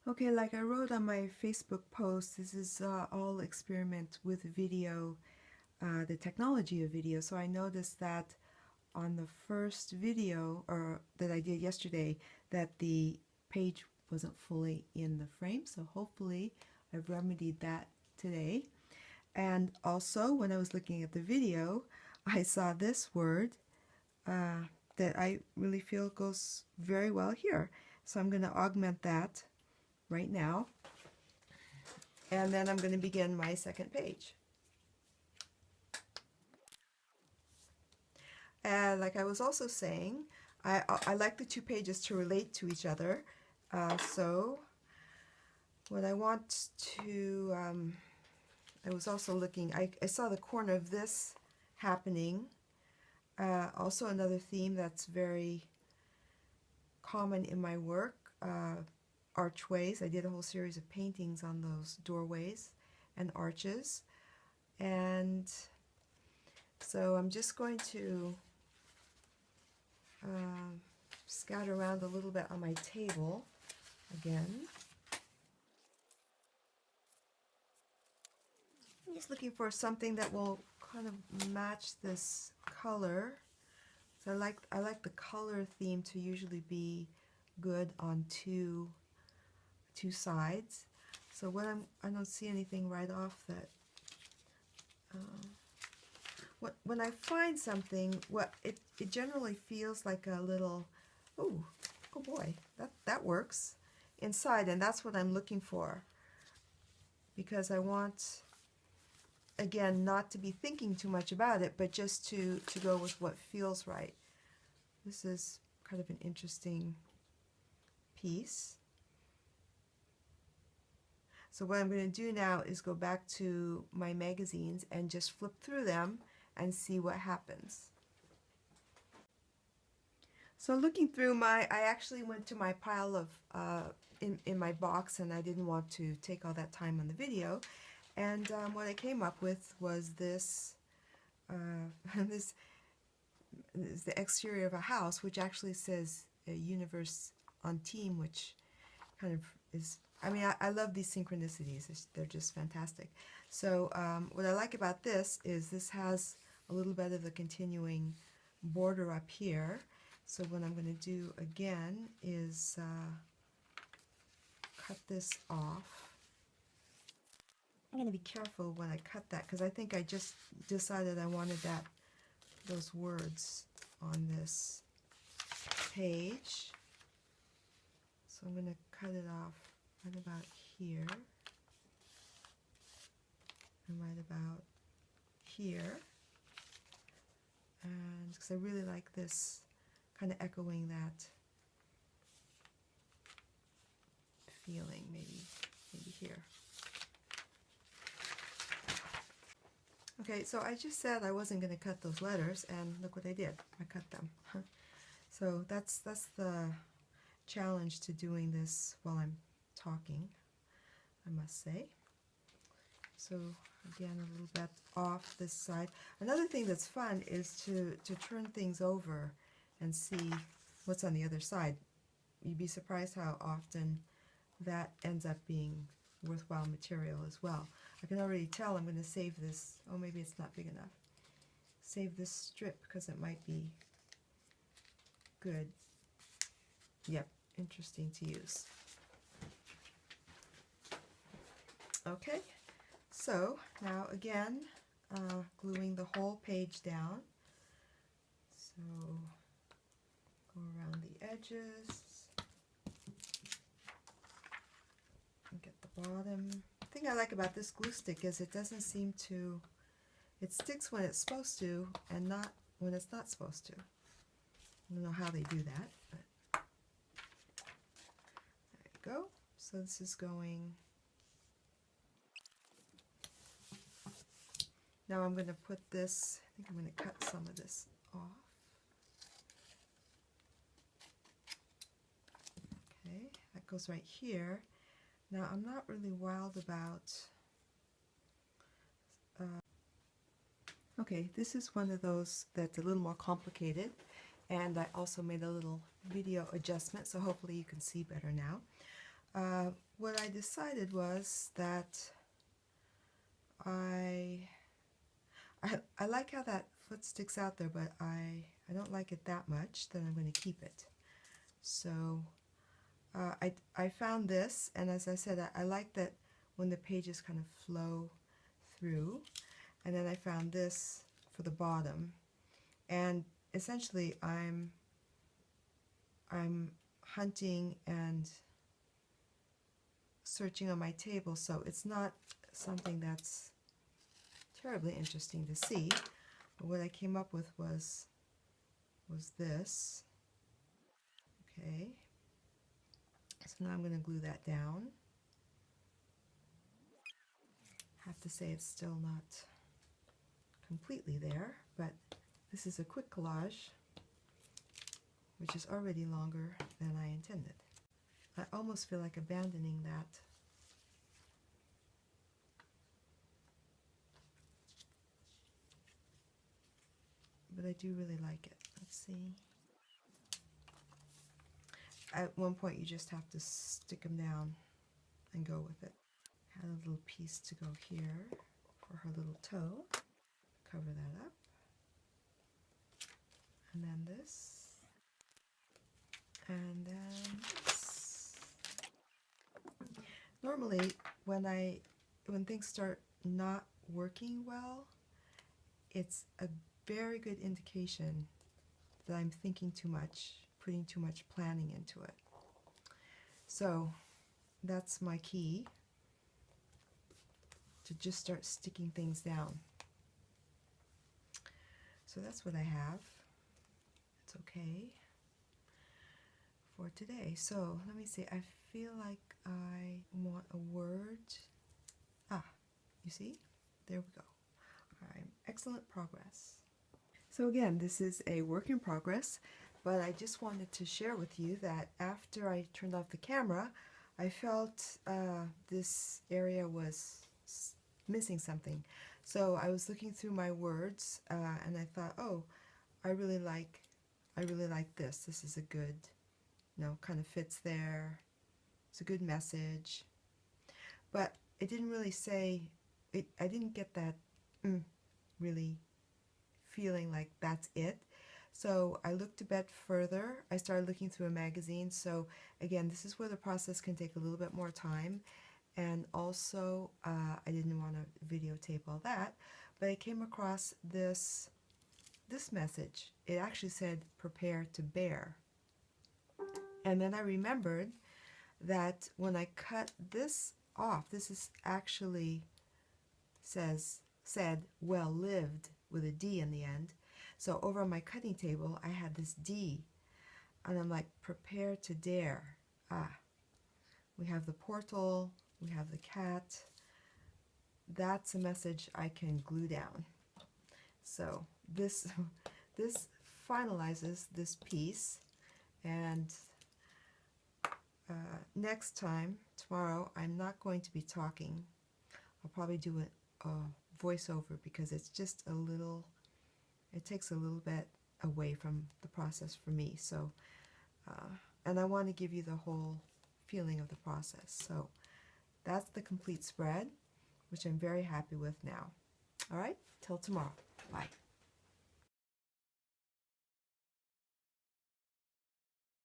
Okay, like I wrote on my Facebook post, this is all experiment with video, the technology of video. So I noticed that on the first video or that I did yesterday, that the page wasn't fully in the frame. So hopefully I've remedied that today. And also when I was looking at the video, I saw this word that I really feel goes very well here. So I'm going to augment that right now. And then I'm going to begin my second page. And like I was also saying, I like the two pages to relate to each other. So what I want to, I was also looking, I saw the corner of this happening. Also another theme that's very common in my work, archways. I did a whole series of paintings on those doorways and arches. And so I'm just going to scatter around a little bit on my table again. I'm just looking for something that will kind of match this color. So I like the color theme to usually be good on two sides. So I don't see anything right off that. When I find something, it generally feels like a little, oh boy, that works inside, and that's what I'm looking for, because I want, again, not to be thinking too much about it, but just to go with what feels right. This is kind of an interesting piece. So what I'm going to do now is go back to my magazines and just flip through them and see what happens. So looking through I actually went to my pile of, in my box, and I didn't want to take all that time on the video. And what I came up with was this, this is the exterior of a house, which actually says universe on team, which kind of is, I mean, I love these synchronicities. They're just fantastic. So what I like about this is this has a little bit of the continuing border up here. So what I'm going to do again is cut this off. I'm going to be careful when I cut that, because I think I just decided I wanted those words on this page. So I'm going to cut it off right about here and right about here, and because I really like this kind of echoing that feeling, maybe here. Okay, so I just said I wasn't going to cut those letters, and look what I did. I cut them. So that's the challenge to doing this while I'm talking, I must say. So again, a little bit off this side. Another thing that's fun is to turn things over and see what's on the other side. You'd be surprised how often that ends up being worthwhile material as well. I can already tell I'm going to save this. Oh, maybe it's not big enough. Save this strip because it might be good. Yep, interesting to use. Okay, so now again, gluing the whole page down. So go around the edges and get the bottom. The thing I like about this glue stick is it doesn't seem to, it sticks when it's supposed to and not when it's not supposed to. I don't know how they do that, but there you go. So this is going. Now I'm going to put this, I think I'm going to cut some of this off. Okay, that goes right here. Now I'm not really wild about, okay, this is one of those that's a little more complicated, and I also made a little video adjustment, so hopefully you can see better now. what I decided was that I like how that foot sticks out there, but I don't like it that much, then I'm going to keep it. So I found this, and as I said, I like that when the pages kind of flow through. And then I found this for the bottom, and essentially I'm hunting and searching on my table, so it's not something that's terribly interesting to see. But what I came up with was this. Okay, so now I'm going to glue that down. I have to say it's still not completely there, but this is a quick collage, which is already longer than I intended. I almost feel like abandoning that. But I do really like it. Let's see. At one point you just have to stick them down and go with it. Had a little piece to go here for her little toe. Cover that up. And then this. And then this. Normally when things start not working well, it's a very good indication that I'm thinking too much, putting too much planning into it. So that's my key, to just start sticking things down. So that's what I have. It's okay for today. So let me see, I feel like I want a word. You see? There we go. All right, excellent progress. So again, this is a work in progress, but I just wanted to share with you that after I turned off the camera, I felt this area was missing something. So I was looking through my words and I thought, oh, I really like this. This is a good, kind of fits there. It's a good message. But it didn't really say, I didn't get that really feeling like that's it. So I looked a bit further. I started looking through a magazine. So again, this is where the process can take a little bit more time. And also, I didn't want to videotape all that, but I came across this message. It actually said, "Prepare to bear." And then I remembered that when I cut this off, this is actually said "well lived" with a D in the end. So over on my cutting table, I had this D, and I'm like, prepare to dare. We have the portal, we have the cat. That's a message I can glue down. So this finalizes this piece, and next time, tomorrow, I'm not going to be talking. I'll probably do a voiceover because it's just it takes a little bit away from the process for me. So, and I want to give you the whole feeling of the process. So that's the complete spread, which I'm very happy with now. All right, till tomorrow. Bye.